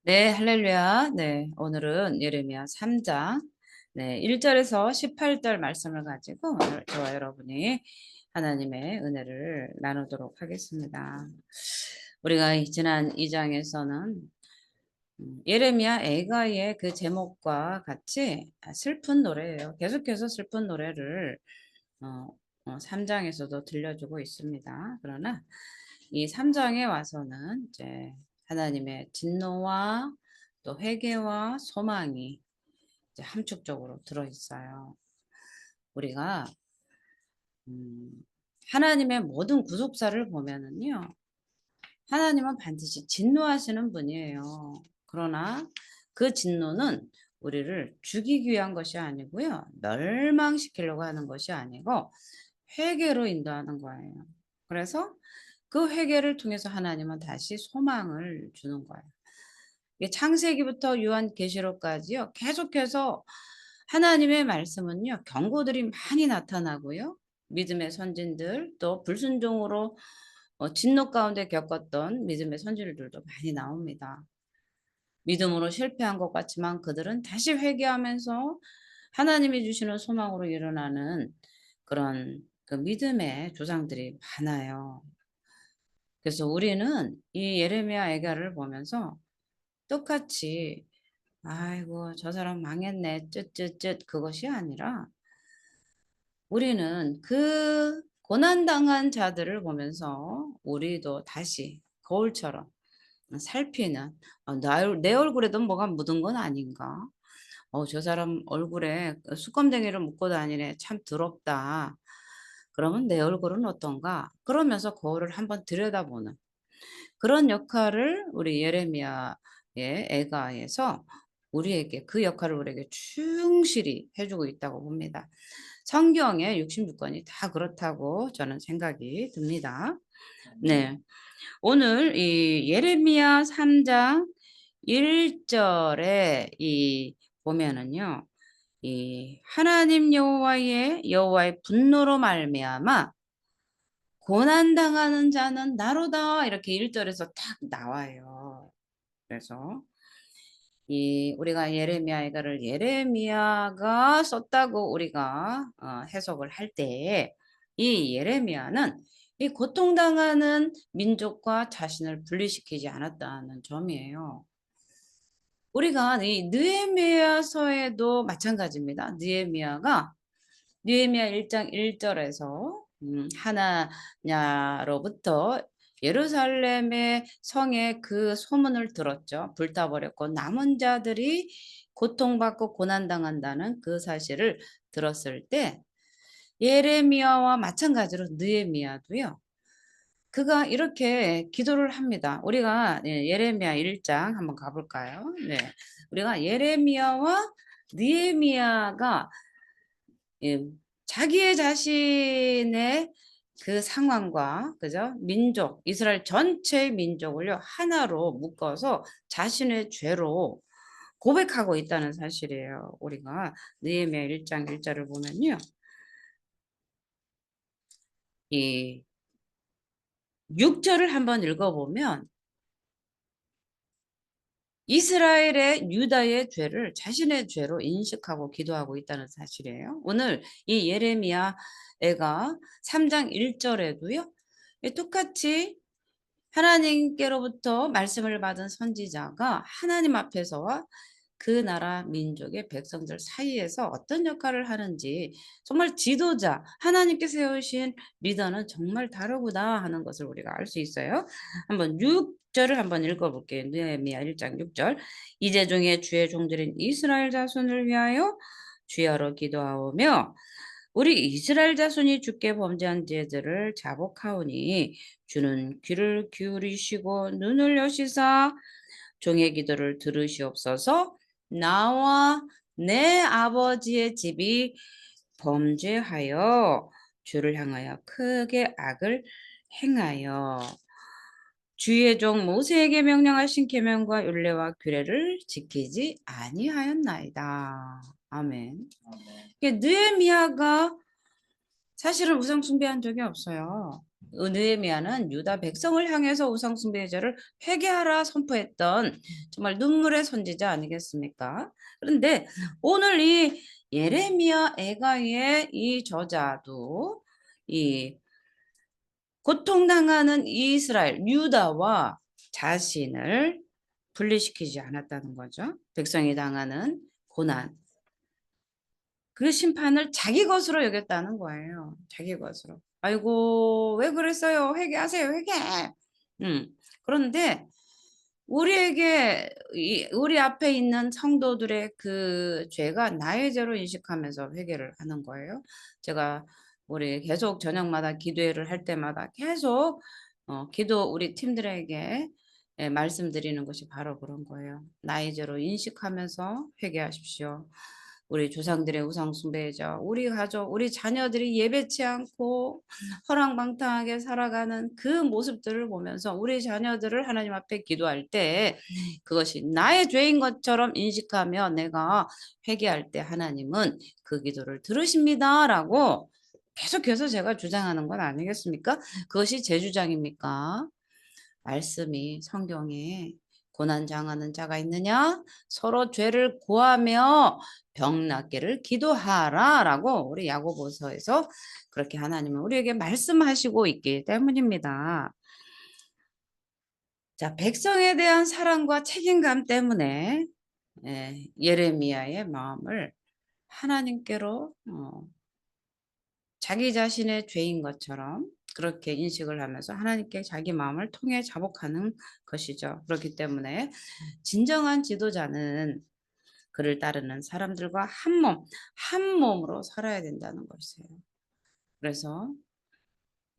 네, 할렐루야. 네, 오늘은 예레미야 3장 1절에서 18절 말씀을 가지고 저와 여러분이 하나님의 은혜를 나누도록 하겠습니다. 우리가 지난 2장에서는 예레미야 애가의 그 제목과 같이 슬픈 노래예요. 계속해서 슬픈 노래를 어, 3장에서도 들려주고 있습니다. 그러나 이 3장에 와서는 이제 하나님의 진노와 또 회개와 소망이 이제 함축적으로 들어 있어요. 우리가 음, 하나님의 모든 구속사를 보면은요, 하나님은 반드시 진노하시는 분이에요. 그러나 그 진노는 우리를 죽이기 위한 것이 아니고요, 멸망시키려고 하는 것이 아니고 회개로 인도하는 거예요. 그래서 그 회개를 통해서 하나님은 다시 소망을 주는 거예요. 이게 창세기부터 요한계시록까지요. 계속해서 하나님의 말씀은요. 경고들이 많이 나타나고요. 믿음의 선진들 또 불순종으로 진노 가운데 겪었던 믿음의 선진들도 많이 나옵니다. 믿음으로 실패한 것 같지만 그들은 다시 회개하면서 하나님이 주시는 소망으로 일어나는 그런 그 믿음의 조상들이 많아요. 그래서 우리는 이 예레미야 애가를 보면서 똑같이 아이고 저 사람 망했네 쯧쯧쯧 그것이 아니라 우리는 그 고난당한 자들을 보면서 우리도 다시 거울처럼 살피는 내 얼굴에도 뭐가 묻은 건 아닌가? 저 사람 얼굴에 수검댕이를 묶고 다니네. 참 더럽다. 그러면 내 얼굴은 어떤가? 그러면서 거울을 한번 들여다보는 그런 역할을 우리 예레미야의 애가에서 우리에게 그 역할을 우리에게 충실히 해주고 있다고 봅니다. 성경의 66권이 다 그렇다고 저는 생각이 듭니다. 네. 오늘 이 예레미야 3장 1절에 이 보면은요. 이 하나님 여호와의 분노로 말미암아 고난 당하는 자는 나로다 이렇게 1절에서 딱 나와요. 그래서 이 우리가 예레미야를 예레미야가 썼다고 우리가 해석을 할 때 이 예레미야는 이 고통당하는 민족과 자신을 분리시키지 않았다는 점이에요. 우리가 이 느헤미야서에도 마찬가지입니다. 느헤미야 1장 1절에서 하나냐로부터 예루살렘의 성에 그 소문을 들었죠. 불타버렸고 남은 자들이 고통받고 고난당한다는 그 사실을 들었을 때 예레미야와 마찬가지로 느헤미야도요. 그가 이렇게 기도를 합니다. 우리가 예레미야 1장 한번 가볼까요? 네, 우리가 예레미야와 느헤미야가 예, 자기의 자신의 그 상황과 그죠? 민족, 이스라엘 전체 민족을요 하나로 묶어서 자신의 죄로 고백하고 있다는 사실이에요. 우리가 느헤미야 1장 1절을 보면요. 이 6절을 한번 읽어보면 이스라엘의 유다의 죄를 자신의 죄로 인식하고 기도하고 있다는 사실이에요. 오늘 이 예레미야 애가 3장 1절에도요. 똑같이 하나님께로부터 말씀을 받은 선지자가 하나님 앞에서와 그 나라 민족의 백성들 사이에서 어떤 역할을 하는지 정말 지도자, 하나님께 세우신 리더는 정말 다르구나 하는 것을 우리가 알 수 있어요. 한번 6절을 한번 읽어볼게요. 느헤미야 1장 6절. 이제 중에 주의 종들인 이스라엘 자손을 위하여 주여로 기도하오며 우리 이스라엘 자손이 주께 범죄한 죄들을 자복하오니 주는 귀를 기울이시고 눈을 여시사 종의 기도를 들으시옵소서. 나와 내 아버지의 집이 범죄하여 주를 향하여 크게 악을 행하여 주의 종 모세에게 명령하신 계명과 율례와 규례를 지키지 아니하였나이다. 아멘. 느헤미야가 사실은 우상 숭배한 적이 없어요. 느헤미야는 유다 백성을 향해서 우상 숭배의 죄를 회개하라 선포했던 정말 눈물의 선지자 아니겠습니까? 그런데 오늘 이 예레미야 애가의 이 저자도 이 고통당하는 이스라엘 유다와 자신을 분리시키지 않았다는 거죠. 백성이 당하는 고난, 그 심판을 자기 것으로 여겼다는 거예요. 자기 것으로. 아이고, 왜 그랬어요? 회개하세요, 회개. 음. 그런데 우리에게 우리 앞에 있는 성도들의 그 죄가 나의 죄로 인식하면서 회개를 하는 거예요. 제가 우리 계속 저녁마다 기도회를 할 때마다 계속 기도 우리 팀들에게 말씀드리는 것이 바로 그런 거예요. 나의 죄로 인식하면서 회개하십시오. 우리 조상들의 우상 숭배자, 우리 가족, 우리 자녀들이 예배치 않고 허랑방탕하게 살아가는 그 모습들을 보면서 우리 자녀들을 하나님 앞에 기도할 때 그것이 나의 죄인 것처럼 인식하며 내가 회개할 때 하나님은 그 기도를 들으십니다라고 계속해서 제가 주장하는 건 아니겠습니까? 그것이 제 주장입니까? 말씀이 성경에 고난 당하는 자가 있느냐? 서로 죄를 고하며 병 낫기를 기도하라라고 우리 야고보서에서 그렇게 하나님은 우리에게 말씀하시고 있기 때문입니다. 자, 백성에 대한 사랑과 책임감 때문에 예레미야의 마음을 하나님께로 자기 자신의 죄인 것처럼 그렇게 인식을 하면서 하나님께 자기 마음을 통해 자복하는 것이죠. 그렇기 때문에 진정한 지도자는 그를 따르는 사람들과 한 몸으로 살아야 된다는 것이에요. 그래서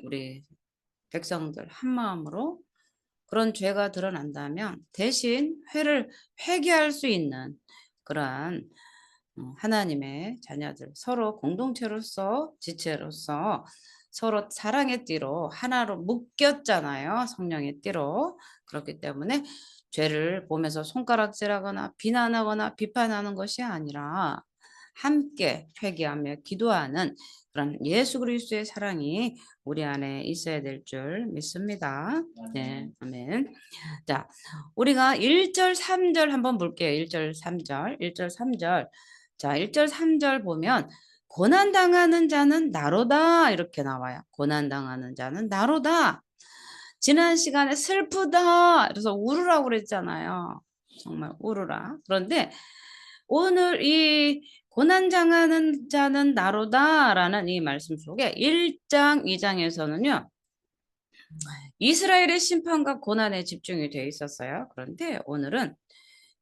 우리 백성들 한 마음으로 그런 죄가 드러난다면 대신 회개할 수 있는 그러한 하나님의 자녀들 서로 공동체로서 지체로서 서로 사랑의 띠로 하나로 묶였잖아요. 성령의 띠로. 그렇기 때문에 죄를 보면서 손가락질하거나 비난하거나 비판하는 것이 아니라 함께 회개하며 기도하는 그런 예수 그리스도의 사랑이 우리 안에 있어야 될 줄 믿습니다. 네, 아멘. 자, 우리가 1절, 3절 한번 볼게요. 1절, 3절. 1절, 3절. 자, 1절, 3절 보면 고난당하는 자는 나로다 이렇게 나와요. 고난당하는 자는 나로다. 지난 시간에 슬프다. 그래서 울으라고 그랬잖아요. 정말 울으라. 그런데 오늘 이 고난당하는 자는 나로다라는 이 말씀 속에 1장, 2장에서는요. 이스라엘의 심판과 고난에 집중이 되어 있었어요. 그런데 오늘은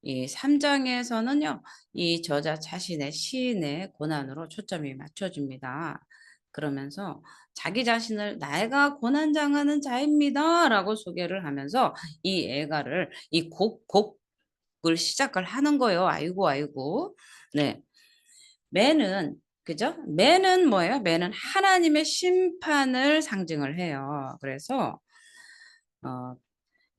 이 3장에서는요. 이 저자 자신의 시인의 고난으로 초점이 맞춰집니다. 그러면서 자기 자신을 내가 고난당하는 자입니다. 라고 소개를 하면서 이 애가를 이 곡을 시작을 하는 거예요. 아이고 아이고. 네. 매는 그죠? 매는 뭐예요? 매는 하나님의 심판을 상징을 해요. 그래서 어,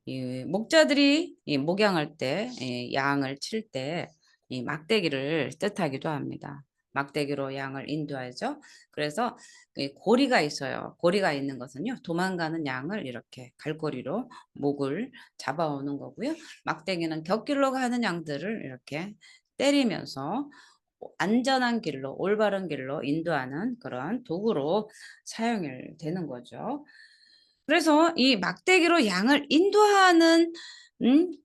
이 목자들이 이 목양할 때, 이 양을 칠 때, 이 막대기를 뜻하기도 합니다. 막대기로 양을 인도하죠. 그래서 이 고리가 있어요. 고리가 있는 것은요, 도망가는 양을 이렇게 갈고리로 목을 잡아오는 거고요. 막대기는 곁길로 가는 양들을 이렇게 때리면서 안전한 길로, 올바른 길로 인도하는 그런 도구로 사용이 되는 거죠. 그래서 이 막대기로 양을 인도하는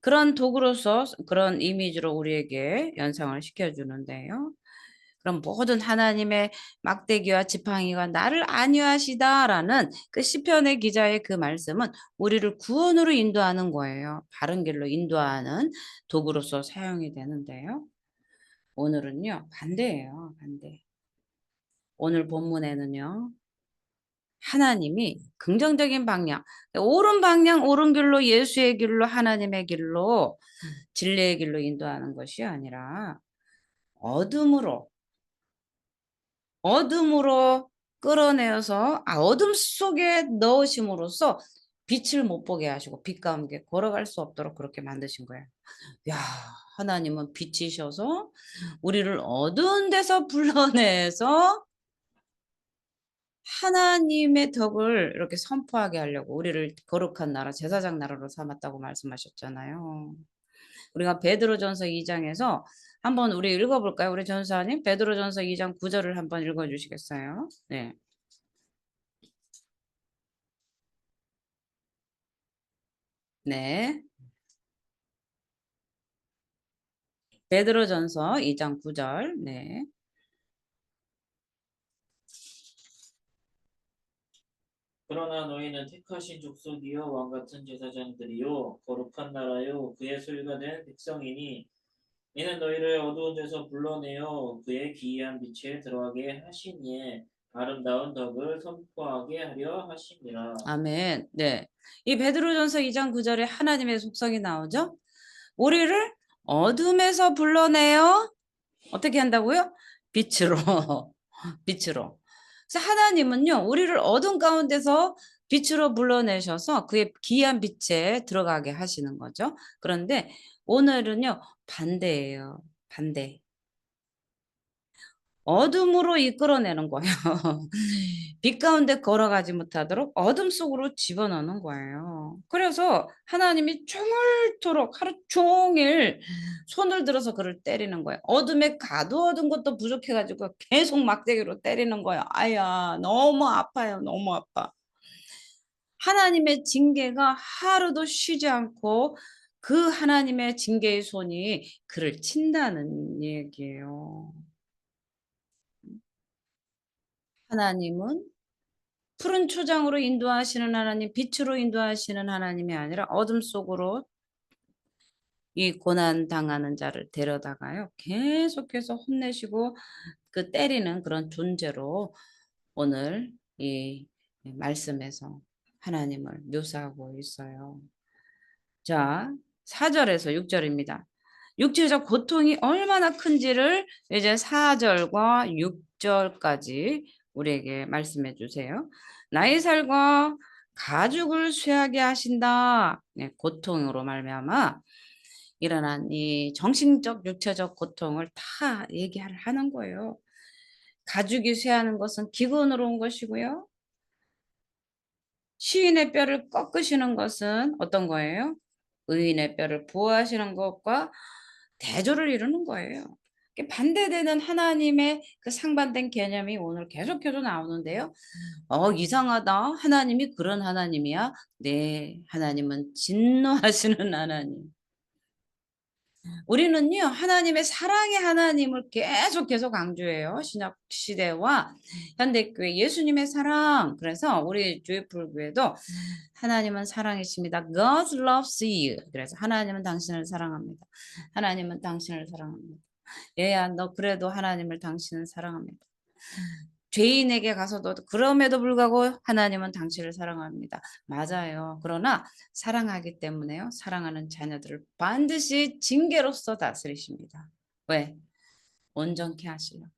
그런 도구로서 그런 이미지로 우리에게 연상을 시켜주는데요. 그럼 모든 하나님의 막대기와 지팡이가 나를 안위하시다라는 그 시편의 기자의 그 말씀은 우리를 구원으로 인도하는 거예요. 바른 길로 인도하는 도구로서 사용이 되는데요. 오늘은요, 반대예요, 반대. 오늘 본문에는요, 하나님이 긍정적인 방향, 옳은 방향, 옳은 길로 예수의 길로 하나님의 길로 진리의 길로 인도하는 것이 아니라 어둠으로 끌어내어서 어둠 속에 넣으심으로써 빛을 못 보게 하시고 빛과 함께 걸어갈 수 없도록 그렇게 만드신 거예요. 야, 하나님은 빛이셔서 우리를 어두운 데서 불러내서 하나님의 덕을 이렇게 선포하게 하려고 우리를 거룩한 나라, 제사장 나라로 삼았다고 말씀하셨잖아요. 우리가 베드로전서 2 장에서 한번 우리 읽어 볼까요? 우리 전사님 베드로전서 2장 9 절을 한번 읽어 주시겠어요? 네. 네. 베드로전서 2장 9 절. 네. 그러나 너희는 택하신 족속이요 왕 같은 제사장들이요 거룩한 나라요 그의 소유가 된 백성이니 이는 너희를 어두운 데서 불러내어 그의 기이한 빛에 들어가게 하시니에 아름다운 덕을 선포하게 하려 하심이라. 아멘. 네. 이 베드로전서 2장 9 절에 하나님의 속성이 나오죠? 우리를 어둠에서 불러내어 어떻게 한다고요? 빛으로. 빛으로. 그래서 하나님은요, 우리를 어둠 가운데서 빛으로 불러내셔서 그의 귀한 빛에 들어가게 하시는 거죠. 그런데 오늘은요, 반대예요. 반대. 어둠으로 이끌어내는 거예요. 빛 가운데 걸어가지 못하도록 어둠 속으로 집어넣는 거예요. 그래서 하나님이 조물토록 하루 종일 손을 들어서 그를 때리는 거예요. 어둠에 가도 얻은 것도 부족해 가지고 계속 막대기로 때리는 거예요. 아야 너무 아파요. 너무 아파. 하나님의 징계가 하루도 쉬지 않고 그 하나님의 징계의 손이 그를 친다는 얘기예요. 하나님은 푸른 초장으로 인도하시는 하나님, 빛으로 인도하시는 하나님이 아니라 어둠 속으로 이 고난 당하는 자를 데려다가요. 계속해서 혼내시고 그 때리는 그런 존재로 오늘 이 말씀에서 하나님을 묘사하고 있어요. 자, 4 절에서 6 절입니다. 육체적 고통이 얼마나 큰지를 이제 4 절과 6 절까지 우리에게 말씀해 주세요. 나의 살과 가죽을 쇠하게 하신다. 네, 고통으로 말미암아 일어난 이 정신적, 육체적 고통을 다 얘기하는 거예요. 가죽이 쇠하는 것은 기근으로 온 것이고요. 시인의 뼈를 꺾으시는 것은 어떤 거예요? 의인의 뼈를 부어하시는 것과 대조를 이루는 거예요. 이게 반대되는 하나님의 그 상반된 개념이 오늘 계속해서 나오는데요. 이상하다. 하나님이 그런 하나님이야? 네, 하나님은 진노하시는 하나님. 우리는요, 하나님의 사랑의 하나님을 계속 강조해요. 신약 시대와 현대교회 예수님의 사랑. 그래서 우리 주의풀 교회도 하나님은 사랑이십니다. God loves you. 그래서 하나님은 당신을 사랑합니다. 하나님은 당신을 사랑합니다. 얘야, 너 그래도 하나님을 당신은 사랑합니다. 죄인에게 가서도 그럼에도 불구하고 하나님은 당신을 사랑합니다. 맞아요. 그러나 사랑하기 때문에요. 사랑하는 자녀들을 반드시 징계로서 다스리십니다. 왜? 온전케 하시려고.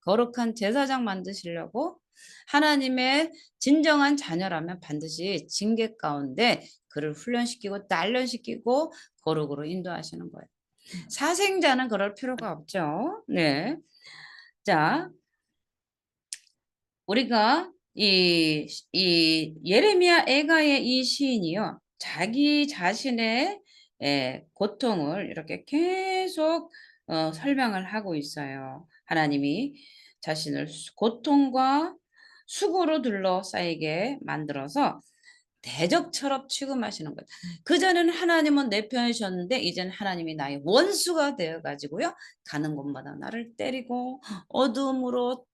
거룩한 제사장 만드시려고 하나님의 진정한 자녀라면 반드시 징계 가운데 그를 훈련시키고 단련시키고 거룩으로 인도하시는 거예요. 사생자는 그럴 필요가 없죠. 네. 자, 우리가 이 예레미야 애가의 이 시인이요. 자기 자신의 고통을 이렇게 계속 설명을 하고 있어요. 하나님이 자신을 고통과 수고로 둘러싸이게 만들어서 대적처럼 취급하시는 거예요. 그전에는 하나님은 내 편이셨는데 이제는 하나님이 나의 원수가 되어 가지고요. 가는 곳마다 나를 때리고 어두움으로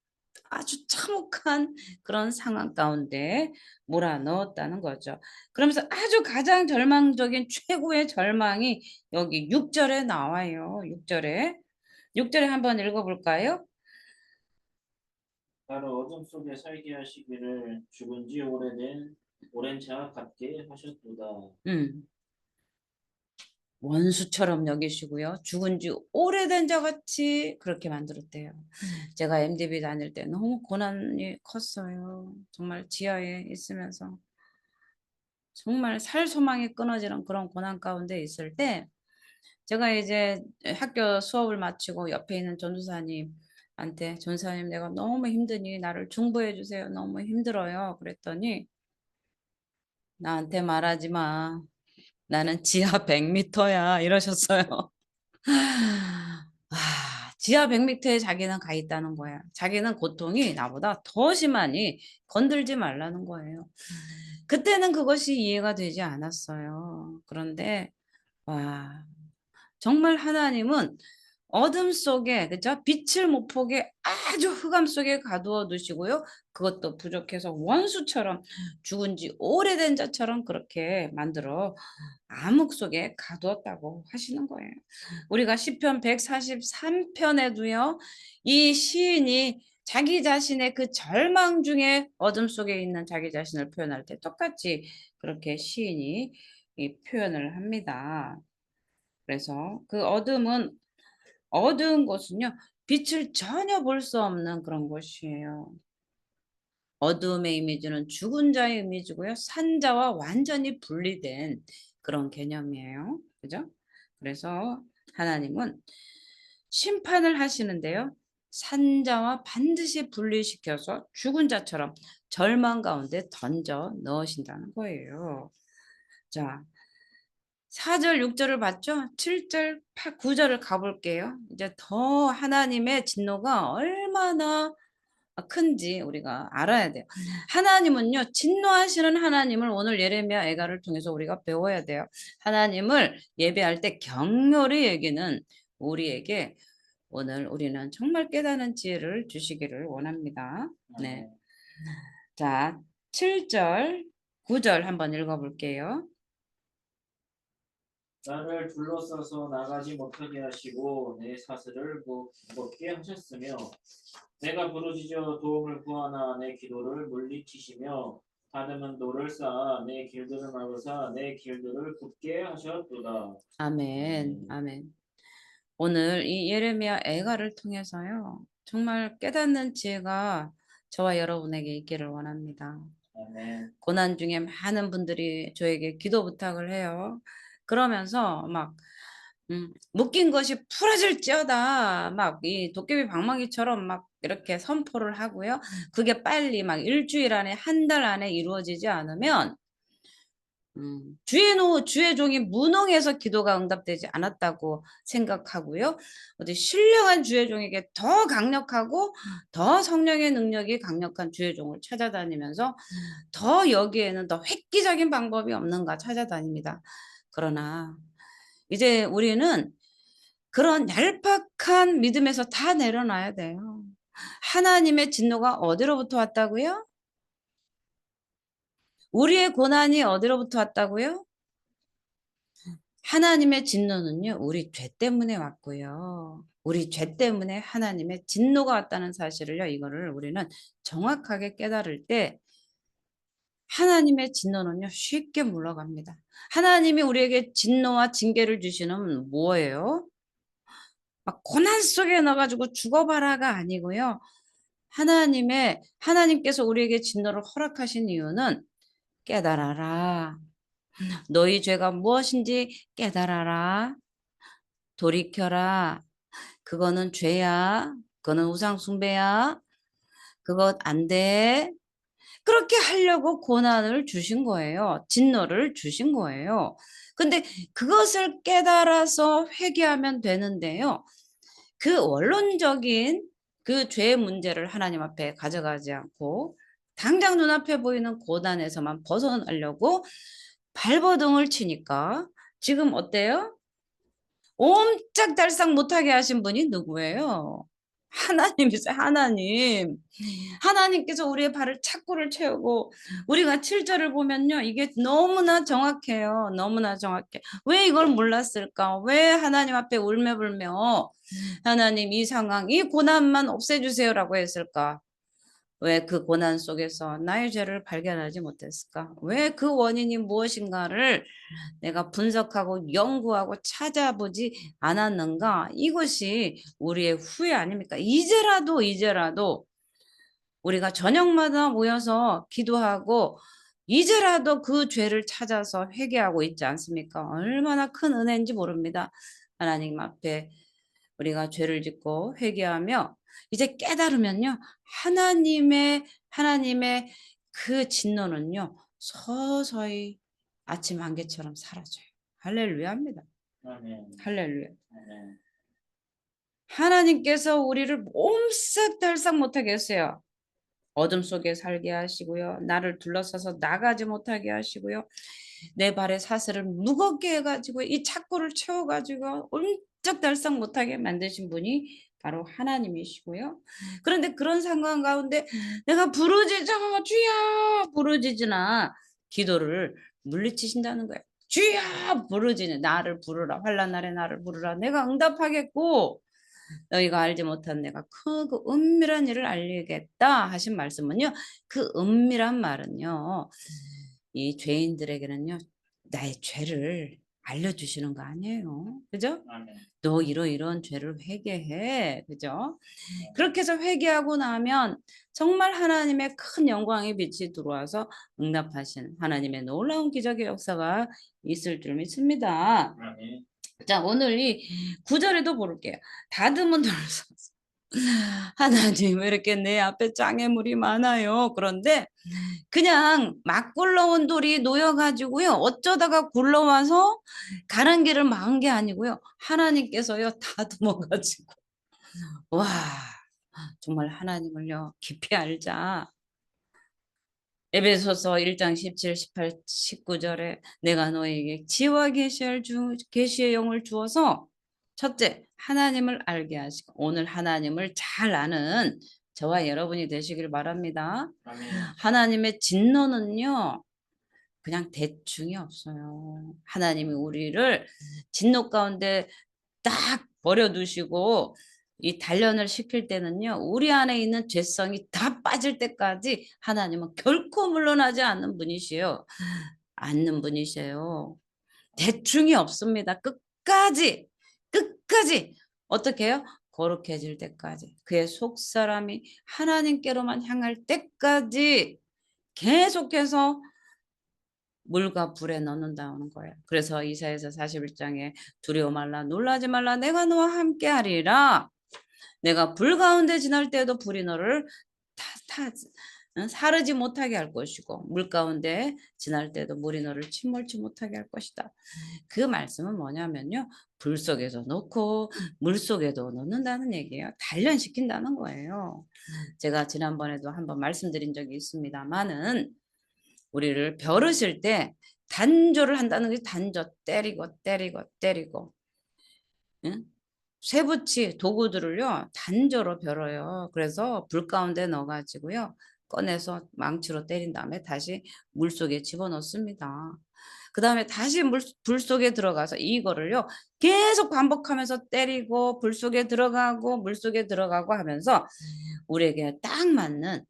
아주 참혹한 그런 상황 가운데 몰아넣었다는 거죠. 그러면서 아주 가장 절망적인 최고의 절망이 여기 6 절에 나와요. 6 절에. 6 절에 한번 읽어 볼까요? 나를 어둠 속에 살게 하시기를 죽은 지 오랜 자 같게 하셨도다. 음. 원수처럼 여기시고요. 죽은 지 오래된 자 같이 그렇게 만들었대요. 제가 MDB 다닐 때 너무 고난이 컸어요. 정말 지하에 있으면서 정말 살 소망이 끊어지는 그런 고난 가운데 있을 때 제가 이제 학교 수업을 마치고 옆에 있는 전도사님 한테 "전사님 내가 너무 힘드니 나를 중보해 주세요. 너무 힘들어요." 그랬더니 "나한테 말하지 마. 나는 지하 100 미터야." 이러셨어요. 지하 100 미터에 자기는 가 있다는 거야. 자기는 고통이 나보다 더 심하니 건들지 말라는 거예요. 그때는 그것이 이해가 되지 않았어요. 그런데 와, 정말 하나님은 어둠 속에, 그죠? 빛을 못 보게 아주 흑암 속에 가두어 두시고요. 그것도 부족해서 원수처럼, 죽은 지 오래된 자처럼 그렇게 만들어 암흑 속에 가두었다고 하시는 거예요. 우리가 시편 143 편에도요. 이 시인이 자기 자신의 그 절망 중에 어둠 속에 있는 자기 자신을 표현할 때 똑같이 그렇게 시인이 이 표현을 합니다. 그래서 그 어두운 곳은요. 빛을 전혀 볼 수 없는 그런 곳이에요. 어두움의 이미지는 죽은 자의 이미지고요. 산자와 완전히 분리된 그런 개념이에요. 그죠? 그래서 하나님은 심판을 하시는데요. 산자와 반드시 분리시켜서 죽은 자처럼 절망 가운데 던져 넣으신다는 거예요. 자, 4절, 6절을 봤죠? 7절, 9절을 가볼게요. 이제 더 하나님의 진노가 얼마나 큰지 우리가 알아야 돼요. 하나님은요, 진노하시는 하나님을 오늘 예레미야 애가를 통해서 우리가 배워야 돼요. 하나님을 예배할 때 격렬히 여기는 우리에게 오늘 우리는 정말 깨닫는 지혜를 주시기를 원합니다. 네. 아멘. 자, 7절, 9절 한번 읽어볼게요. 나를 둘러싸서 나가지 못하게 하시고 내 사슬을 묶게 하셨으며 내가 부르짖어 도움을 구하나 내 기도를 물리치시며 가늠은 돌을 쌓아 내 길들을 막으사 내 길들을 굳게 하셨도다. 아멘, 아멘. 아멘. 오늘 이 예레미야 애가를 통해서요. 정말 깨닫는 지혜가 저와 여러분에게 있기를 원합니다. 아멘. 고난 중에 많은 분들이 저에게 기도 부탁을 해요. 그러면서 막 "묶인 것이 풀어질지어다." 막 이 도깨비 방망이처럼 막 이렇게 선포를 하고요. 그게 빨리 막 일 주일 안에 한 달 안에 이루어지지 않으면 주의 종이 무능해서 기도가 응답되지 않았다고 생각하고요. 어디 신령한 주의 종에게 더 강력하고 더 성령의 능력이 강력한 주의 종을 찾아다니면서 더 여기에는 더 획기적인 방법이 없는가 찾아다닙니다. 그러나 이제 우리는 그런 얄팍한 믿음에서 다 내려놔야 돼요. 하나님의 진노가 어디로부터 왔다고요? 우리의 고난이 어디로부터 왔다고요? 하나님의 진노는요. 우리 죄 때문에 왔고요. 우리 죄 때문에 하나님의 진노가 왔다는 사실을요. 이거를 우리는 정확하게 깨달을 때 하나님의 진노는요. 쉽게 물러갑니다. 하나님이 우리에게 진노와 징계를 주시는 뭐예요? 막 고난 속에 넣어 가지고 죽어 봐라가 아니고요. 하나님께서 우리에게 진노를 허락하신 이유는 깨달아라. 너희 죄가 무엇인지 깨달아라. 돌이켜라. 그거는 죄야. 그거는 우상 숭배야. 그것 안 돼. 그렇게 하려고 고난을 주신 거예요. 진노를 주신 거예요. 근데 그것을 깨달아서 회개하면 되는데요. 그 원론적인 그 죄의 문제를 하나님 앞에 가져가지 않고 당장 눈앞에 보이는 고난에서만 벗어나려고 발버둥을 치니까 지금 어때요? 옴짝달싹 못하게 하신 분이 누구예요? 하나님이세요, 하나님. 하나님께서 우리의 발을 착고를 채우고 우리가 7 절을 보면요. 이게 너무나 정확해요. 너무나 정확해. 왜 이걸 몰랐을까? 왜 하나님 앞에 울며불며 하나님 이 상황, 이 고난만 없애주세요라고 했을까? 왜 그 고난 속에서 나의 죄를 발견하지 못했을까? 왜 그 원인이 무엇인가를 내가 분석하고 연구하고 찾아보지 않았는가? 이것이 우리의 후회 아닙니까? 이제라도 우리가 저녁마다 모여서 기도하고 이제라도 그 죄를 찾아서 회개하고 있지 않습니까? 얼마나 큰 은혜인지 모릅니다. 하나님 앞에 우리가 죄를 짓고 회개하며 이제 깨달으면요. 하나님의 그 진노는요. 서서히 아침 안개처럼 사라져요. 할렐루야입니다. 아멘. 할렐루야. 아멘. 하나님께서 우리를 옴싹달싹 못하게 했어요. 어둠 속에 살게 하시고요. 나를 둘러싸서 나가지 못하게 하시고요. 내 발의 사슬을 무겁게 해 가지고 이 착고를 채워 가지고 옴짝달싹 못하게 만드신 분이 바로 하나님이시고요. 그런데 그런 상황 가운데 내가 부르짖어 주여 부르짖으나 기도를 물리치신다는 거예요. 주여 부르짖는 나를 부르라 환난 날에 나를 부르라 내가 응답하겠고 너희가 알지 못한 내가 크고 은밀한 일을 알리겠다 하신 말씀은요. 그 은밀한 말은요. 이 죄인들에게는요. 나의 죄를 알려주시는 거 아니에요. 그죠? 아멘. 너 이런 죄를 회개해. 그죠? 그렇게 해서 회개하고 나면 정말 하나님의 큰 영광의 빛이 들어와서 응답하시는 하나님의 놀라운 기적의 역사가 있을 줄 믿습니다. 아멘. 자, 오늘 이 9절에도 볼게요. 다듬은 돌소서. 하나님 왜 이렇게 내 앞에 장애물이 많아요. 그런데 그냥 막 굴러온 돌이 놓여 가지고요. 어쩌다가 굴러와서 가는 길을 막은 게 아니고요. 하나님께서요 다듬어 가지고 와 정말 하나님을요 깊이 알자. 에베소서 1장 17, 18, 19절에 내가 너에게 지혜와 계시의 영을 주어서 첫째 하나님을 알게 하시고 오늘 하나님을 잘 아는 저와 여러분이 되시길 바랍니다. 아멘. 하나님의 진노는요. 그냥 대충이 없어요. 하나님이 우리를 진노 가운데 딱 버려 두시고 이 단련을 시킬 때는요. 우리 안에 있는 죄성이 다 빠질 때까지 하나님은 결코 물러나지 않는 분이시요. 않는 분이세요. 대충이 없습니다. 끝까지 어떻게 해요? 거룩해질 때까지 그의 속사람이 하나님께로만 향할 때까지 계속해서 물과 불에 넣는다는 거예요. 그래서 이사야서 41장에 두려워 말라 놀라지 말라 내가 너와 함께 하리라. 내가 불 가운데 지날 때에도 불이 너를 사르지 못하게 할 것이고 물 가운데 지날 때도 물이 너를 침몰치 못하게 할 것이다. 그 말씀은 뭐냐면요. 불 속에서 넣고 물 속에도 넣는다는 얘기예요. 단련시킨다는 거예요. 제가 지난번에도 한번 말씀드린 적이 있습니다만은 우리를 벼르실 때 단조를 한다는 게 단조 때리고 응? 쇠붙이 도구들을요 단조로 벼러요. 그래서 불 가운데 넣어 가지고요 꺼내서 망치로 때린 다음에 다시 물 속에 집어넣습니다. 그 다음에 다시 불 속에 들어가서 이거를요 계속 반복하면서 때리고 불 속에 들어가고 물 속에 들어가고 하면서 우리에게 딱 맞는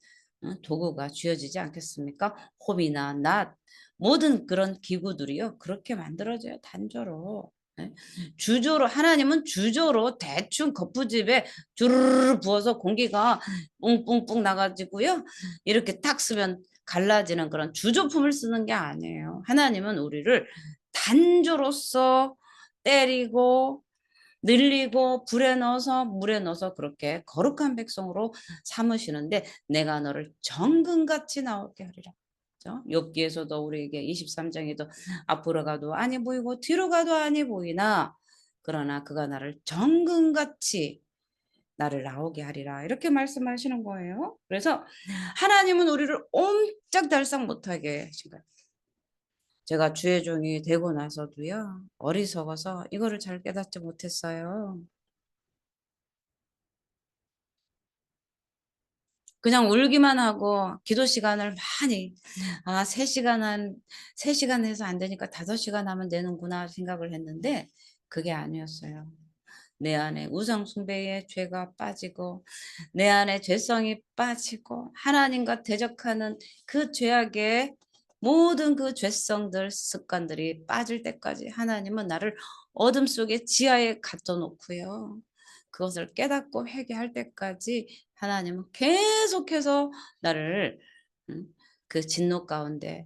도구가 쥐어지지 않겠습니까? 홈이나 낫 모든 그런 기구들이요 그렇게 만들어져요 단조로. 예. 주조로 하나님은 주조로 대충 거푸집에 주르르 부어서 공기가 뿡뿡뿡 나 가지고요. 이렇게 딱 쓰면 갈라지는 그런 주조품을 쓰는 게 아니에요. 하나님은 우리를 단조로서 때리고 늘리고 불에 넣어서 물에 넣어서 그렇게 거룩한 백성으로 삼으시는데 내가 너를 정금같이 나오게 하리라. 그죠? 욥기에서도 우리에게 23장에도 앞으로 가도 아니 보이고 뒤로 가도 아니 보이나 그러나 그가 나를 정금같이 나를 나오게 하리라. 이렇게 말씀하시는 거예요. 그래서 하나님은 우리를 옴짝달싹 못하게 하신 거예요. 제가 주의 종이 되고 나서도요. 어리석어서 이거를 잘 깨닫지 못했어요. 그냥 울기만 하고 기도 시간을 많이 3시간 3시간 해서 안 되니까 5시간 하면 되는구나 생각을 했는데 그게 아니었어요. 내 안에 우상 숭배의 죄가 빠지고 내 안에 죄성이 빠지고 하나님과 대적하는 그 죄악의 모든 그 죄성들 습관들이 빠질 때까지 하나님은 나를 어둠 속에 지하에 갇혀 놓고요. 그것을 깨닫고 회개할 때까지 하나님은 계속해서 나를 그 진노 가운데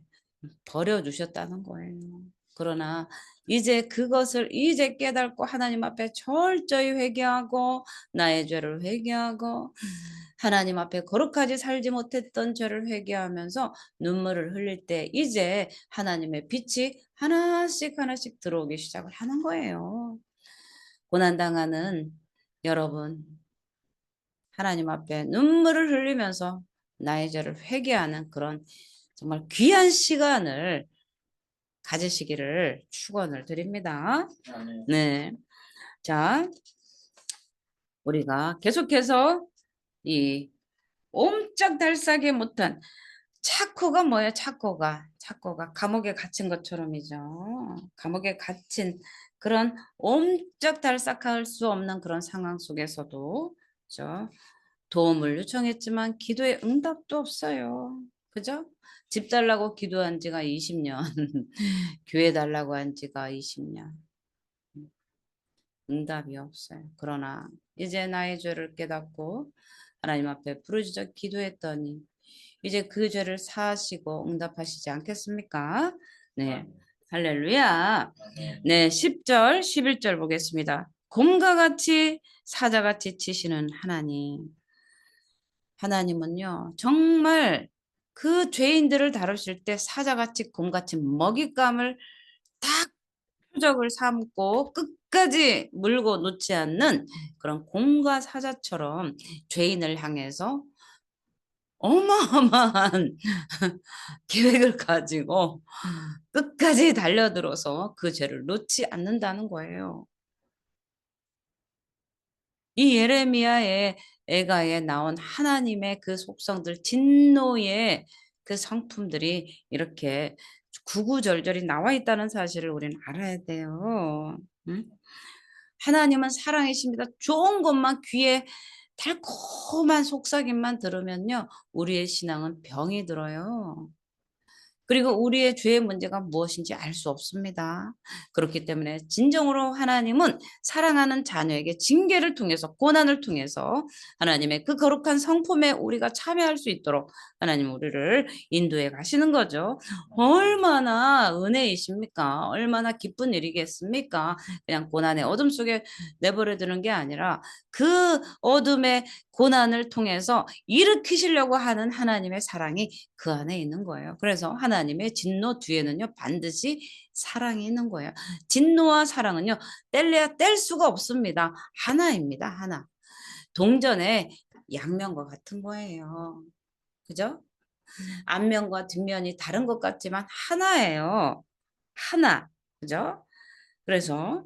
버려주셨다는 거예요. 그러나 이제 그것을 이제 깨닫고 하나님 앞에 철저히 회개하고 나의 죄를 회개하고 하나님 앞에 거룩하게 살지 못했던 죄를 회개하면서 눈물을 흘릴 때 이제 하나님의 빛이 하나씩 하나씩 들어오기 시작을 하는 거예요. 고난당하는 여러분, 하나님 앞에 눈물을 흘리면서 나의 죄를 회개하는 그런 정말 귀한 시간을 가지시기를 축원을 드립니다. 아멘. 네. 자, 우리가 계속해서 이 옴짝달싹이 못한 차코가 뭐예요? 차코가 감옥에 갇힌 것처럼이죠. 감옥에 갇힌 그런 옴짝달싹할 수 없는 그런 상황 속에서도 그죠? 도움을 요청했지만 기도의 응답도 없어요. 그죠? 집 달라고 기도한 지가 20년, 교회 달라고 한 지가 20년. 응답이 없어요. 그러나 이제 나의 죄를 깨닫고 하나님 앞에 부르짖어 기도했더니 이제 그 죄를 사하시고 응답하시지 않겠습니까? 네. 아멘. 할렐루야. 아멘. 네, 10절, 11절 보겠습니다. 곰과 같이 사자같이 치시는 하나님. 하나님은요, 정말 그 죄인들을 다루실 때 사자같이 곰같이 먹잇감을 딱 표적을 삼고 끝까지 물고 놓지 않는 그런 곰과 사자처럼 죄인을 향해서 어마어마한 계획을 가지고 끝까지 달려들어서 그 죄를 놓지 않는다는 거예요. 이 예레미야의 애가에 나온 하나님의 그 속성들, 진노의 그 성품들이 이렇게 구구절절히 나와 있다는 사실을 우리는 알아야 돼요. 응? 하나님은 사랑이십니다. 좋은 것만 귀에 달콤한 속삭임만 들으면요, 우리의 신앙은 병이 들어요. 그리고 우리의 죄의 문제가 무엇인지 알 수 없습니다. 그렇기 때문에 진정으로 하나님은 사랑하는 자녀에게 징계를 통해서 고난을 통해서 하나님의 그 거룩한 성품에 우리가 참여할 수 있도록 하나님 우리를 인도해 가시는 거죠. 얼마나 은혜이십니까? 얼마나 기쁜 일이겠습니까? 그냥 고난의 어둠 속에 내버려 두는 게 아니라 그 어둠의 고난을 통해서 일으키시려고 하는 하나님의 사랑이 그 안에 있는 거예요. 그래서 하나님의 진노 뒤에는요, 반드시 사랑이 있는 거예요. 진노와 사랑은요, 뗄래야 뗄 수가 없습니다. 하나입니다. 하나. 동전의 양면과 같은 거예요. 그죠? 앞면과 뒷면이 다른 것 같지만 하나예요. 하나. 그죠? 그래서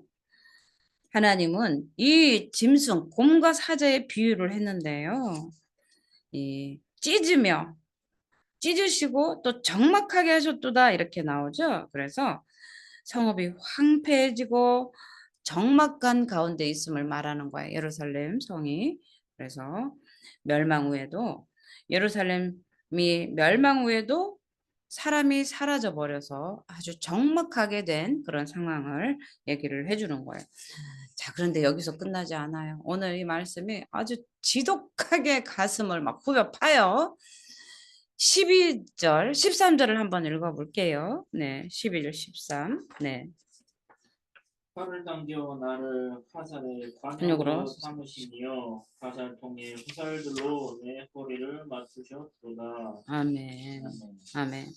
하나님은 이 짐승, 곰과 사자의 비유를 했는데요. 이 찢으시고 또 적막하게 하셨도다 이렇게 나오죠. 그래서 성읍이 황폐해지고 적막한 가운데 있음을 말하는 거예요. 예루살렘 성이. 그래서 멸망 후에도 예루살렘이 멸망 후에도 사람이 사라져 버려서 아주 적막하게 된 그런 상황을 얘기를 해주는 거예요. 자, 그런데 여기서 끝나지 않아요. 오늘 이 말씀이 아주 지독하게 가슴을 막 후벼 파요. 12절, 13절을 한번 읽어볼게요. 네, 12절, 13. 네, 팔을 당겨 나를 화살의 번역으로. 관역으로 삼으시니요 화살통의 화살들로 내 허리를 맞추셨도다. 아멘. 아멘. 아멘.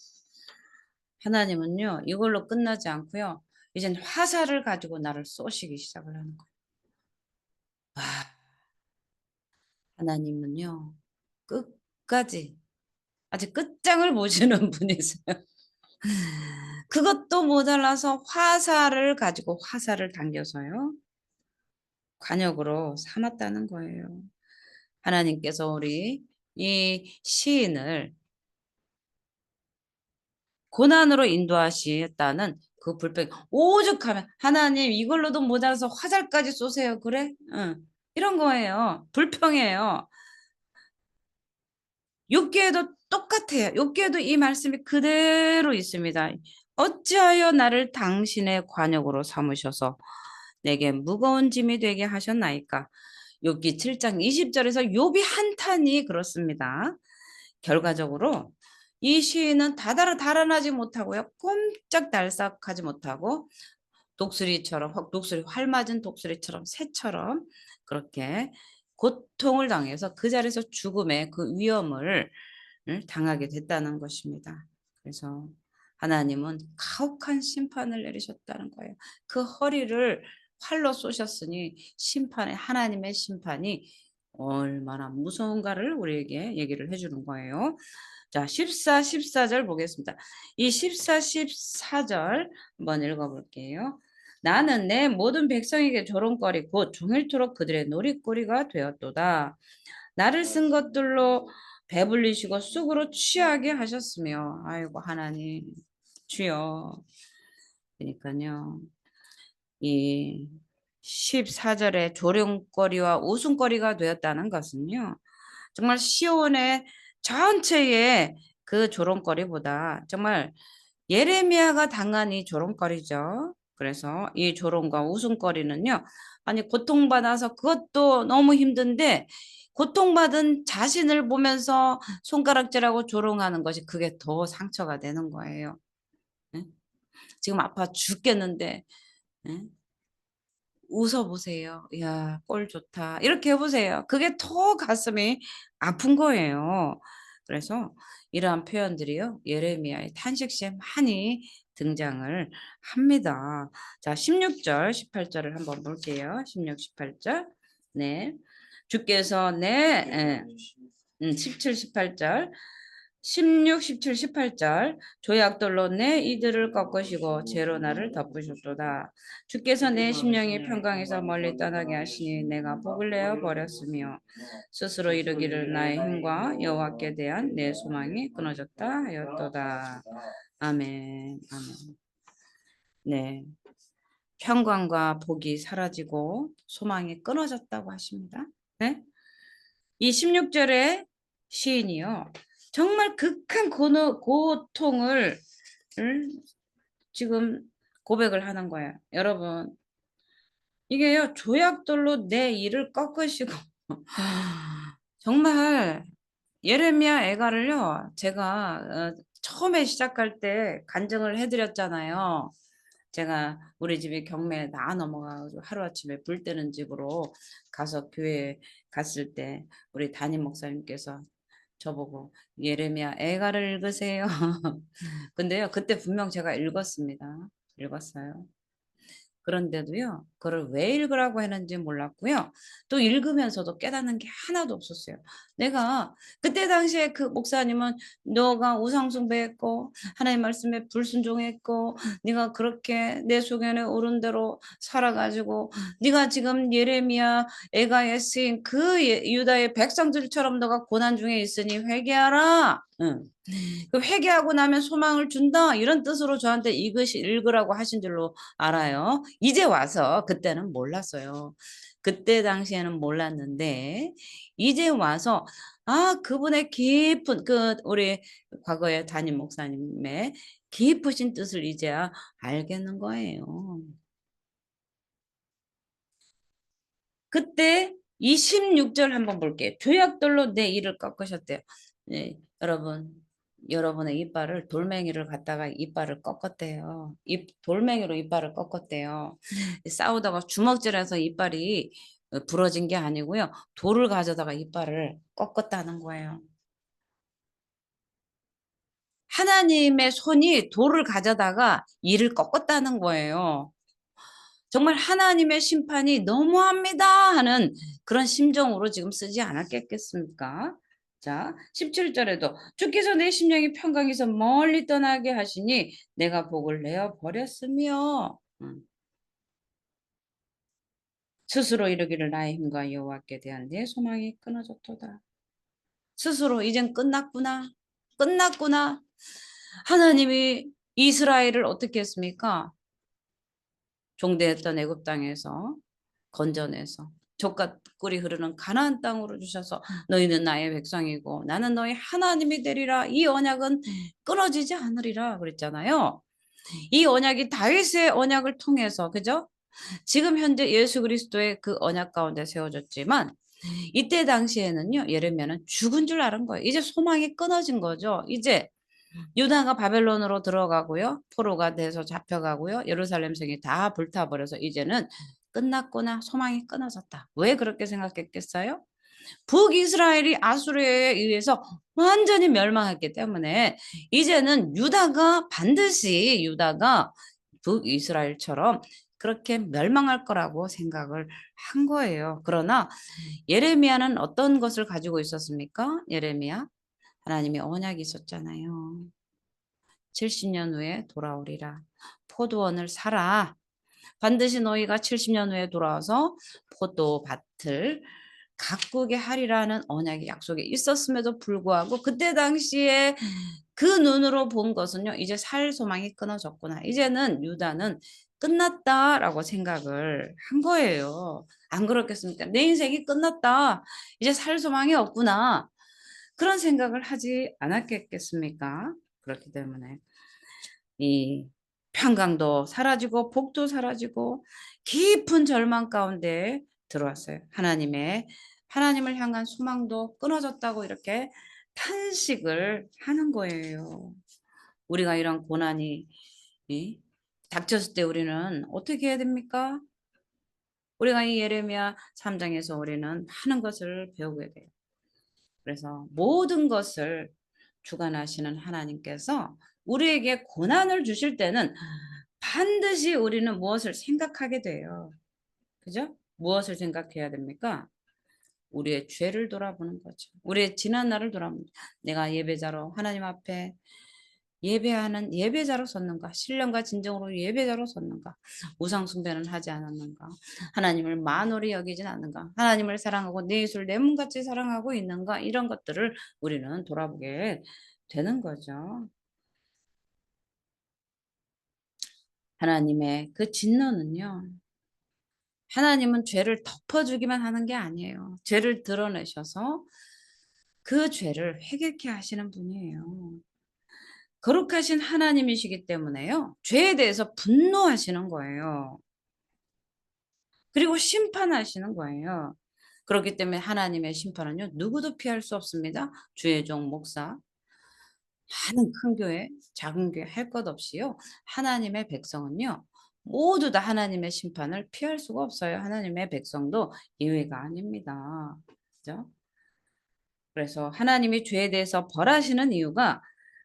하나님은요, 이걸로 끝나지 않고요. 이젠 화살을 가지고 나를 쏘시기 시작을 하는 거예요. 와, 하나님은요, 끝까지 아직 끝장을 보시는 분이세요. 그것도 모자라서 화살을 가지고 화살을 당겨서요. 관역으로 삼았다는 거예요. 하나님께서 우리 이 시인을 고난으로 인도하시다는 그 불평, 오죽하면 하나님 이걸로도 모자라서 화살까지 쏘세요. 그래? 응. 이런 거예요. 불평이에요. 욥기에도 똑같아요. 욥기에도 이 말씀이 그대로 있습니다. 어찌하여 나를 당신의 관역으로 삼으셔서 내게 무거운 짐이 되게 하셨나이까. 욥기 7장 20절에서 욥이 한탄이 그렇습니다. 결과적으로 이 시인은 달아나지 못하고요. 꼼짝달싹하지 못하고 독수리처럼 독수리 활 맞은 독수리처럼 새처럼 그렇게 고통을 당해서 그 자리에서 죽음의 그 위험을 당하게 됐다는 것입니다. 그래서 하나님은 가혹한 심판을 내리셨다는 거예요. 그 허리를 활로 쏘셨으니 하나님의 심판이 얼마나 무서운가를 우리에게 얘기를 해주는 거예요. 자, 14절 보겠습니다. 이 14절 한번 읽어볼게요. 나는 내 모든 백성에게 조롱거리 곧 종일토록 그들의 놀이거리가 되었도다. 나를 쓴 것들로 배불리시고 쑥으로 취하게 하셨으며 아이고 하나님 주여. 그러니까요. 이 14절에 조롱거리와 웃음거리가 되었다는 것은요. 정말 시온의 전체의 그 조롱거리보다 정말 예레미야가 당한 이 조롱거리죠. 그래서 이 조롱과 웃음거리는요. 아니 고통받아서 그것도 너무 힘든데 고통받은 자신을 보면서 손가락질하고 조롱하는 것이 그게 더 상처가 되는 거예요. 예? 지금 아파 죽겠는데 예? 웃어보세요. 이야, 꼴 좋다. 이렇게 해보세요. 그게 더 가슴이 아픈 거예요. 그래서 이러한 표현들이요. 예레미야의 탄식시에 많이 등장을 합니다. 자, 16절, 18절을 한번 볼게요. 16, 18절. 네. 주께서 17, 18절. 16, 17, 18절 조약돌로 내 이들을 꺾으시고 죄로 나를 덮으셨도다. 주께서 내 심령이 평강에서 멀리 떠나게 하시니 내가 복을 내어 버렸으며 스스로 이르기를 나의 힘과 여호와께 대한 내 소망이 끊어졌다 하였도다. 아멘. 아멘. 네. 평강과 복이 사라지고 소망이 끊어졌다고 하십니다. 네? 이 16절에 시인이요. 정말 극한 고통을 지금 고백을 하는 거예요. 여러분, 이게요, 조약돌로 내 일을 꺾으시고, 정말 예레미야 애가를요, 제가 처음에 시작할 때 간증을 해드렸잖아요. 제가 우리 집이 경매에 다 넘어가가지고 하루아침에 불 때는 집으로 가서 교회에 갔을 때 우리 담임 목사님께서 저보고 예레미야 애가를 읽으세요. 근데요, 그때 분명 제가 읽었습니다. 읽었어요. 그런데도요, 그걸 왜 읽으라고 했는지 몰랐고요. 또 읽으면서도 깨닫는 게 하나도 없었어요. 내가 그때 당시에 그 목사님은 너가 우상숭배했고 하나님 말씀에 불순종했고 네가 그렇게 내 소견에 오른 대로 살아가지고 네가 지금 예레미야 애가에 쓰인 그 유다의 백성들처럼 너가 고난 중에 있으니 회개하라. 응. 그 회개하고 나면 소망을 준다 이런 뜻으로 저한테 읽으라고 하신 줄로 알아요. 이제 와서 그때는 몰랐어요. 그때 당시에는 몰랐는데 이제 와서 그분의 깊은 우리 과거의 담임 목사님의 깊으신 뜻을 이제야 알겠는 거예요. 그때 26절 한번 볼게요. 조약돌로 내 이를 꺾으셨대요. 네, 여러분의 이빨을 돌멩이를 갖다가 이빨을 꺾었대요. 돌멩이로 이빨을 꺾었대요. 싸우다가 주먹질해서 이빨이 부러진 게 아니고요. 돌을 가져다가 이빨을 꺾었다는 거예요. 하나님의 손이 돌을 가져다가 이를 꺾었다는 거예요. 정말 하나님의 심판이 너무합니다 하는 그런 심정으로 지금 쓰지 않았겠습니까? 자, 17절에도 주께서 내 심령이 평강에서 멀리 떠나게 하시니 내가 복을 내어 버렸으며 스스로 이르기를 나의 힘과 여호와께 대한 내 소망이 끊어졌도다. 스스로 이젠 끝났구나. 끝났구나. 하나님이 이스라엘을 어떻게 했습니까? 종대했던 애굽 땅에서 건져내서 젖과 꿀이 흐르는 가나안 땅으로 주셔서 너희는 나의 백성이고 나는 너희 하나님이 되리라. 이 언약은 끊어지지 않으리라 그랬잖아요. 이 언약이 다윗의 언약을 통해서 그죠? 지금 현재 예수 그리스도의 그 언약 가운데 세워졌지만 이때 당시에는요 예레미야는 죽은 줄 알은 거예요. 이제 소망이 끊어진 거죠. 이제 유다가 바벨론으로 들어가고요. 포로가 돼서 잡혀가고요. 예루살렘 성이 다 불타버려서 이제는 끝났구나. 소망이 끊어졌다. 왜 그렇게 생각했겠어요? 북이스라엘이 아수르에 의해서 완전히 멸망했기 때문에 이제는 유다가 북이스라엘처럼 그렇게 멸망할 거라고 생각을 한 거예요. 그러나 예레미야는 어떤 것을 가지고 있었습니까? 예레미야 하나님의 언약이 있었잖아요. 70년 후에 돌아오리라. 포도원을 사라. 반드시 너희가 70년 후에 돌아와서 포도밭을 가꾸게 하리라는 언약의 약속이 있었음에도 불구하고 그때 당시에 그 눈으로 본 것은요. 이제 살 소망이 끊어졌구나. 이제는 유다는 끝났다라고 생각을 한 거예요. 안 그렇겠습니까? 내 인생이 끝났다. 이제 살 소망이 없구나. 그런 생각을 하지 않았겠습니까? 그렇기 때문에 이 평강도 사라지고 복도 사라지고 깊은 절망 가운데 들어왔어요. 하나님을 향한 소망도 끊어졌다고 이렇게 탄식을 하는 거예요. 우리가 이런 고난이 이 닥쳤을 때 우리는 어떻게 해야 됩니까? 우리가 이 예레미야 3장에서 우리는 많은 것을 배우게 돼요. 그래서 모든 것을 주관하시는 하나님께서 우리에게 고난을 주실 때는 반드시 우리는 무엇을 생각하게 돼요. 그죠? 무엇을 생각해야 됩니까? 우리의 죄를 돌아보는 거죠. 우리의 지난 날을 돌아보는 거죠. 내가 예배자로 하나님 앞에 예배하는 예배자로 섰는가? 신령과 진정으로 예배자로 섰는가? 우상 숭배는 하지 않았는가? 하나님을 만홀히 여기진 않는가? 하나님을 사랑하고 내 이웃을 내 몸같이 사랑하고 있는가? 이런 것들을 우리는 돌아보게 되는 거죠. 하나님의 그 진노는요. 하나님은 죄를 덮어주기만 하는 게 아니에요. 죄를 드러내셔서 그 죄를 회개케 하시는 분이에요. 거룩하신 하나님이시기 때문에요. 죄에 대해서 분노하시는 거예요. 그리고 심판하시는 거예요. 그렇기 때문에 하나님의 심판은요. 누구도 피할 수 없습니다. 주의 종 목사, 많은 큰 교회, 작은 교회 할 것 없이요. 하나님의 백성은요. 모두 다 하나님의 심판을 피할 수가 없어요. 하나님의 백성도 예외가 아닙니다. 그죠? 그래서 하나님이 죄에 대해서 벌하시는 이유가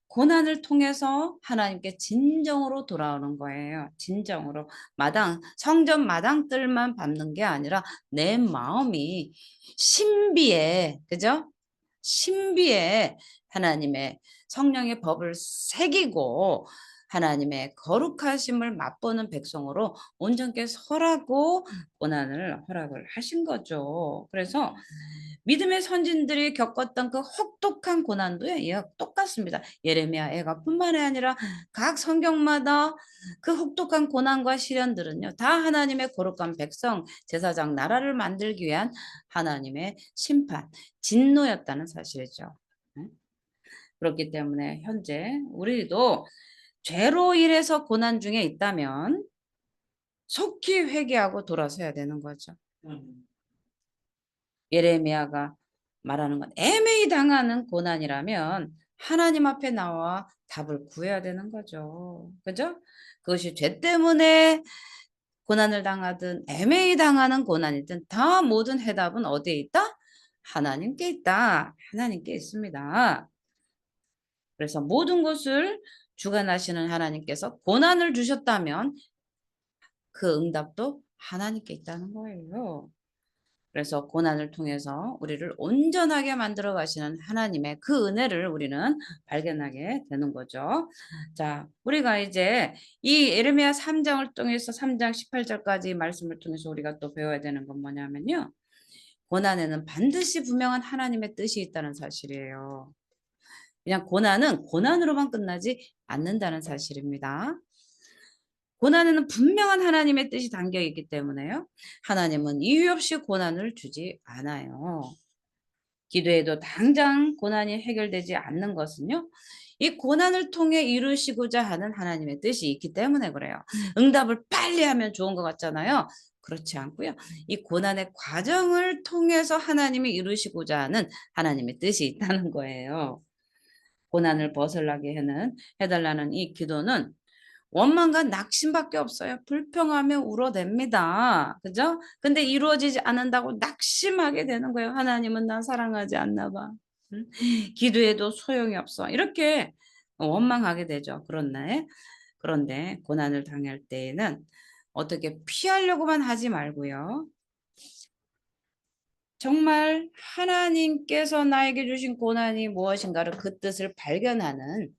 고난을 통해서 하나님께 진정으로 돌아오는 거예요. 진정으로 성전 마당들만 밟는 게 아니라 내 마음이 신비에, 그죠? 신비에 하나님의 성령의 법을 새기고 하나님의 거룩하심을 맛보는 백성으로 온전케 서라고 고난을 허락을 하신 거죠. 그래서 믿음의 선진들이 겪었던 그 혹독한 고난도요, 얘가 똑같습니다. 예레미야 애가뿐만이 아니라 각 성경마다 그 혹독한 고난과 시련들은요, 다 하나님의 거룩한 백성, 제사장 나라를 만들기 위한 하나님의 심판, 진노였다는 사실이죠. 네? 그렇기 때문에 현재 우리도 죄로 인해서 고난 중에 있다면 속히 회개하고 돌아서야 되는 거죠. 음, 예레미야가 말하는 건 애매히 당하는 고난이라면 하나님 앞에 나와 답을 구해야 되는 거죠. 그죠? 그것이 죄 때문에 고난을 당하든 애매히 당하는 고난이든 다 모든 해답은 어디에 있다? 하나님께 있다. 하나님께 있습니다. 그래서 모든 것을 주관하시는 하나님께서 고난을 주셨다면 그 응답도 하나님께 있다는 거예요. 그래서 고난을 통해서 우리를 온전하게 만들어 가시는 하나님의 그 은혜를 우리는 발견하게 되는 거죠. 자, 우리가 이제 이 예레미야 3장을 통해서 3장 18절까지 말씀을 통해서 우리가 또 배워야 되는 건 뭐냐면요. 고난에는 반드시 분명한 하나님의 뜻이 있다는 사실이에요. 그냥 고난은 고난으로만 끝나지 않는다는 사실입니다. 고난에는 분명한 하나님의 뜻이 담겨 있기 때문에요. 하나님은 이유 없이 고난을 주지 않아요. 기도해도 당장 고난이 해결되지 않는 것은요. 이 고난을 통해 이루시고자 하는 하나님의 뜻이 있기 때문에 그래요. 응답을 빨리 하면 좋은 것 같잖아요. 그렇지 않고요. 이 고난의 과정을 통해서 하나님이 이루시고자 하는 하나님의 뜻이 있다는 거예요. 고난을 벗어나게 해달라는 이 기도는 원망과 낙심밖에 없어요. 불평하며 울어댑니다. 그죠? 근데 이루어지지 않는다고 낙심하게 되는 거예요. 하나님은 나 사랑하지 않나 봐. 응? 기도해도 소용이 없어. 이렇게 원망하게 되죠. 그런데 고난을 당할 때에는 어떻게 피하려고만 하지 말고요. 정말 하나님께서 나에게 주신 고난이 무엇인가를 그 뜻을 발견하는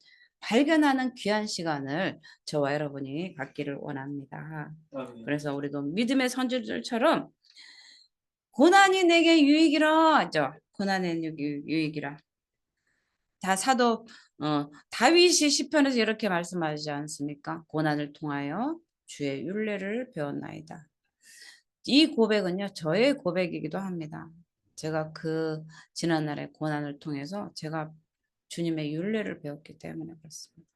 귀한 시간을 저와 여러분이 갖기를 원합니다. 아멘. 그래서 우리도 믿음의 선지자들처럼 고난이 내게 유익이라 하죠. 고난의 유익이라. 다 사도 다윗이 시편에서 이렇게 말씀하지 않습니까? 고난을 통하여 주의 율례를 배웠나이다. 이 고백은요, 저의 고백이기도 합니다. 제가 그 지난날의 고난을 통해서 제가 주님의 율례를 배웠기 때문에 그렇습니다.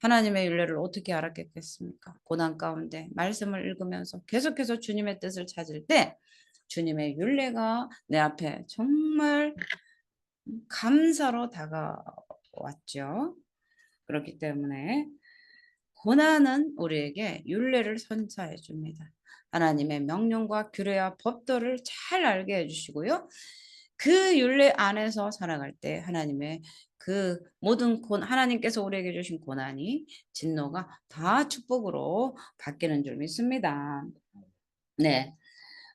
하나님의 율례를 어떻게 알았겠습니까? 고난 가운데 말씀을 읽으면서 계속해서 주님의 뜻을 찾을 때 주님의 율례가 내 앞에 정말 감사로 다가왔죠. 그렇기 때문에 고난은 우리에게 율례를 선사해 줍니다. 하나님의 명령과 규례와 법도를 잘 알게 해주시고요. 그 율례 안에서 살아갈 때 하나님의 그 모든 하나님께서 우리에게 주신 고난이 진노가 다 축복으로 바뀌는 줄 믿습니다. 네,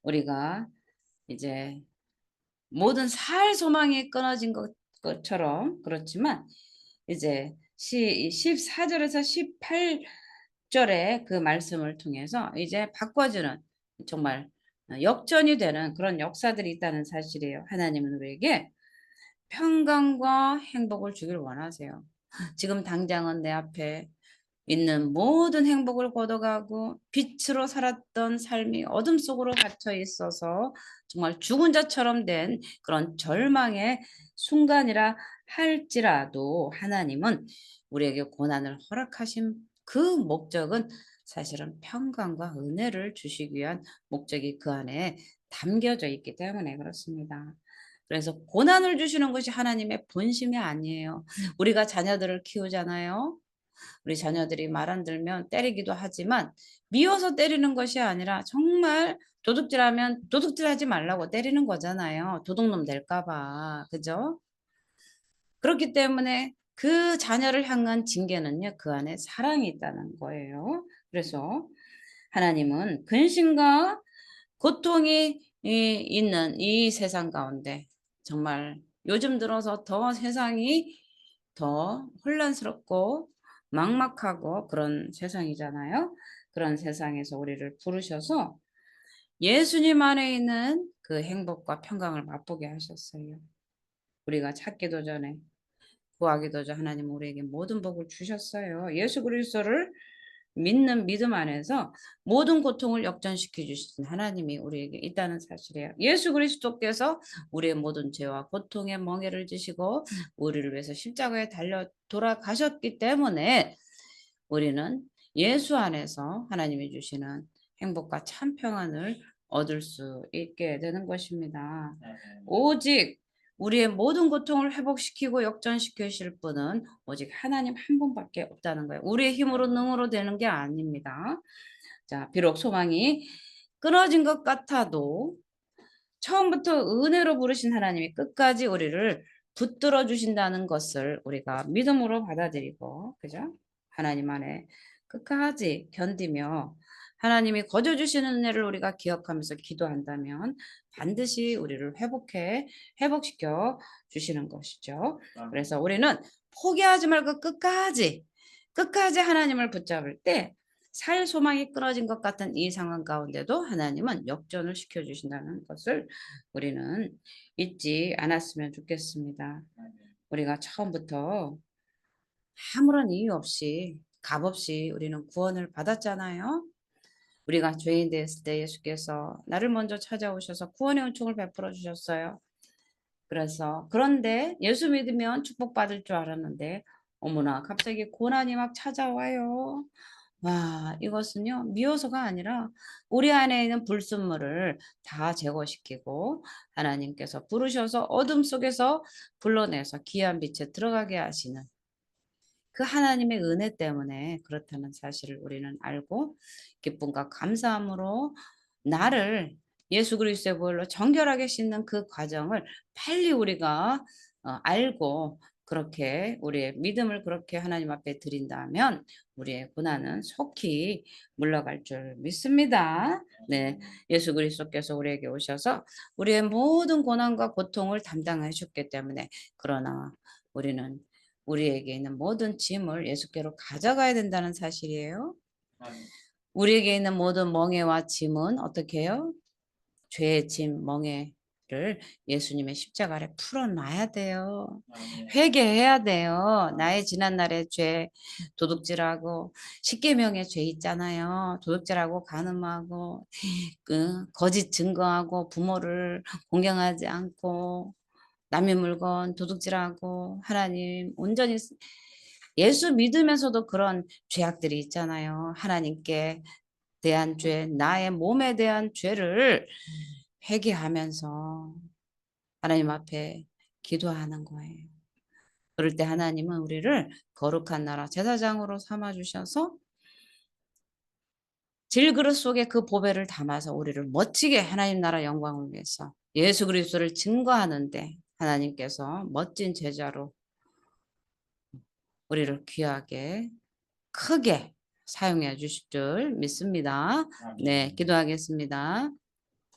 우리가 이제 모든 살 소망이 끊어진 것처럼 그렇지만 이제 14절에서 18절의 그 말씀을 통해서 이제 바꿔주는 정말 역전이 되는 그런 역사들이 있다는 사실이에요. 하나님은 우리에게 평강과 행복을 주길 원하세요. 지금 당장은 내 앞에 있는 모든 행복을 걷어가고 빛으로 살았던 삶이 어둠 속으로 갇혀 있어서 정말 죽은 자처럼 된 그런 절망의 순간이라 할지라도 하나님은 우리에게 고난을 허락하신 그 목적은 사실은 평강과 은혜를 주시기 위한 목적이 그 안에 담겨져 있기 때문에 그렇습니다. 그래서 고난을 주시는 것이 하나님의 본심이 아니에요. 우리가 자녀들을 키우잖아요. 우리 자녀들이 말 안 들면 때리기도 하지만 미워서 때리는 것이 아니라 정말 도둑질하면 도둑질하지 말라고 때리는 거잖아요. 도둑놈 될까 봐. 그죠? 그렇기 때문에 그 자녀를 향한 징계는요. 그 안에 사랑이 있다는 거예요. 그래서 하나님은 근심과 고통이 있는 이 세상 가운데 정말 요즘 들어서 더 세상이 더 혼란스럽고 막막하고 그런 세상이잖아요. 그런 세상에서 우리를 부르셔서 예수님 안에 있는 그 행복과 평강을 맛보게 하셨어요. 우리가 찾기도 전에 구하기도 전 하나님 우리에게 모든 복을 주셨어요. 예수 그리스도를 믿는 믿음 안에서 모든 고통을 역전시켜 주신 하나님이 우리에게 있다는 사실이에요. 예수 그리스도께서 우리의 모든 죄와 고통의 멍에를 지시고 우리를 위해서 십자가에 달려 돌아가셨기 때문에 우리는 예수 안에서 하나님이 주시는 행복과 참 평안을 얻을 수 있게 되는 것입니다. 오직 우리의 모든 고통을 회복시키고 역전시켜 주실 분은 오직 하나님 한 분밖에 없다는 거예요. 우리의 힘으로 능으로 되는 게 아닙니다. 자, 비록 소망이 끊어진 것 같아도 처음부터 은혜로 부르신 하나님이 끝까지 우리를 붙들어 주신다는 것을 우리가 믿음으로 받아들이고, 그죠? 하나님 안에 끝까지 견디며 하나님이 거저 주시는 은혜를 우리가 기억하면서 기도한다면 반드시 우리를 회복시켜 주시는 것이죠. 그래서 우리는 포기하지 말고 끝까지 하나님을 붙잡을 때 살 소망이 끊어진 것 같은 이 상황 가운데도 하나님은 역전을 시켜주신다는 것을 우리는 잊지 않았으면 좋겠습니다. 우리가 처음부터 아무런 이유 없이 값없이 우리는 구원을 받았잖아요. 우리가 죄인 되었을 때 예수께서 나를 먼저 찾아오셔서 구원의 은총을 베풀어 주셨어요. 그런데 예수 믿으면 축복받을 줄 알았는데 어머나 갑자기 고난이 막 찾아와요. 와, 이것은요, 미워서가 아니라 우리 안에 있는 불순물을 다 제거시키고 하나님께서 부르셔서 어둠 속에서 불러내서 귀한 빛에 들어가게 하시는 그 하나님의 은혜 때문에 그렇다는 사실을 우리는 알고 기쁨과 감사함으로 나를 예수 그리스도의 보혈로 정결하게 씻는 그 과정을 빨리 우리가 알고 그렇게 우리의 믿음을 그렇게 하나님 앞에 드린다면 우리의 고난은 속히 물러갈 줄 믿습니다. 네, 예수 그리스도께서 우리에게 오셔서 우리의 모든 고난과 고통을 담당해 주셨기 때문에 그러나 우리는 우리에게 있는 모든 짐을 예수께로 가져가야 된다는 사실이에요. 아멘. 우리에게 있는 모든 멍에와 짐은 어떻게 해요? 죄의 짐, 멍에를 예수님의 십자가 아래 풀어놔야 돼요. 아멘. 회개해야 돼요. 나의 지난날의 죄, 도둑질하고 십계명의 죄 있잖아요. 도둑질하고 간음하고 거짓 증거하고 부모를 공경하지 않고 남의 물건 도둑질하고 하나님 온전히 예수 믿으면서도 그런 죄악들이 있잖아요. 하나님께 대한 죄, 나의 몸에 대한 죄를 회개하면서 하나님 앞에 기도하는 거예요. 그럴 때 하나님은 우리를 거룩한 나라 제사장으로 삼아 주셔서 질그릇 속에 그 보배를 담아서 우리를 멋지게 하나님 나라 영광을 위해서 예수 그리스도를 증거하는데 하나님께서 멋진 제자로 우리를 귀하게 크게 사용해 주실 줄 믿습니다. 네, 아멘. 기도하겠습니다.